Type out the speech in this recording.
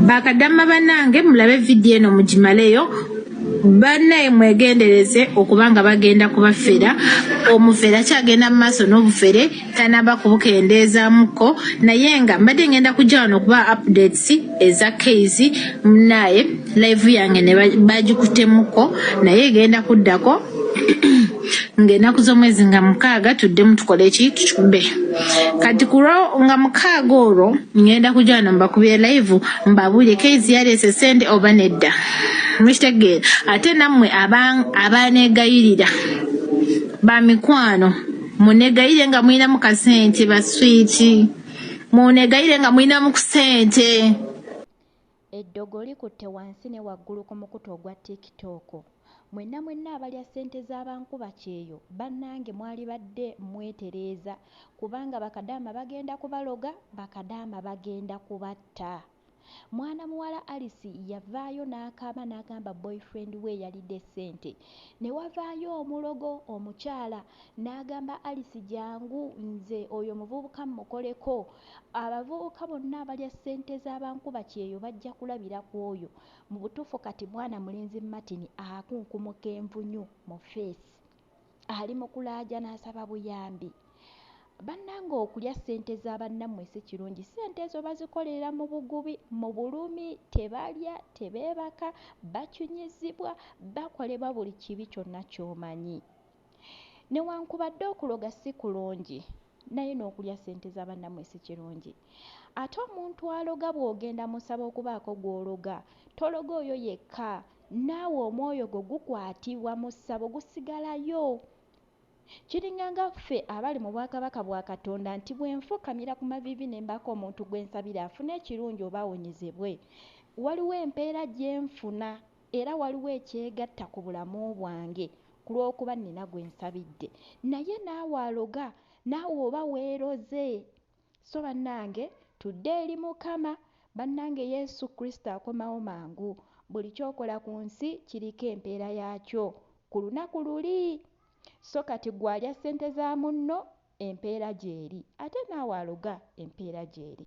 Bakadama bannange mulabe vidiyo eno mugimaleyo. Bannaye mwegendereze okubanga bagenda kubafera. Omufera kyagenda mu maaso n'obufere tanaba kubukendeezaamuko naye nga mbadde ngenda kujja wano okuba updates eza case naye live yange ne bagikutemuko naye genda kuddako ng'ennaku z'omwezi nga 6 tuddemu tukole ki tukube kati kulwo nga 6 olwo ngenda kujja wano mbakubye live mbabuulye case yaleese ssente oba nedda mukitegeera ate nammwe abaneegayirira bamikwano munegayire nga mulinamu kasente baswiti munegayire nga mulinamu ku ssente. Eddogo likutte wansi ne waggulu ku mukutu ogwa TikTok. Mwenna abalya ssente z'abankuba kyeyo bannange mwali badde mwetereeza kubanga bakadaama bagenda kubaloga, bakadaama bagenda kubatta. Mwana muwala Alice yavaayo n'akaaba n'agamba boyfriend we yalidde ssente. Ne wavaayo omulogo omukyala n'agamba Alice jangu nze oyo muvubuka mukoleko. Abavubuka bonna abalya ssente z'abankuba kyeyo bajja kulabira ku oyo. Mu butuufu kati mwana mulenzi Martin akunkumuka envunyu mu feesi. Ali mu kulaaja n'asaba buyambi. Bannange okulya ssente z'abannammwe si kirungi. Ssente ezo bazikolera mu bugubi, mu bulumi, tebalya, tebeebaka, bakyunyizibwa, bakolebwa buli kibi kyonna ky'omanyi. Newankubadde okuloga si kulungi, naye n'okulya ssente z'abannammwe si kirungi. Ate omuntu aloga bw'ogenda musaba okubaako gw'ologa, tologa oyo yekka, naawe omwoyo gwo gukwatibwa mu ssabo gusigalayo. Kiringanga ffe abali mu bwakabaka bwa Katonda nti bwe nfukamira ku maviivi ne mbaako omuntu gwe nsabira afune ekirungi oba awonyezebwe. Waliwo empeera gye nfuna era waliwo ekyegatta ku bulamu bwange ku lw'okuba nnina gwe nsabidde. Naye naawe aloga, naawe oba weeroze. So bannange tudde eri Mukama. Bannange Yesu Kristo akomawo mangu. Buli kyokola ku nsi kiriko empeera yaakyo. Ku lunaku luli. So kati gw'alya ssente za munno empeera gy'eri ate naawe aloga empeera gy'eri.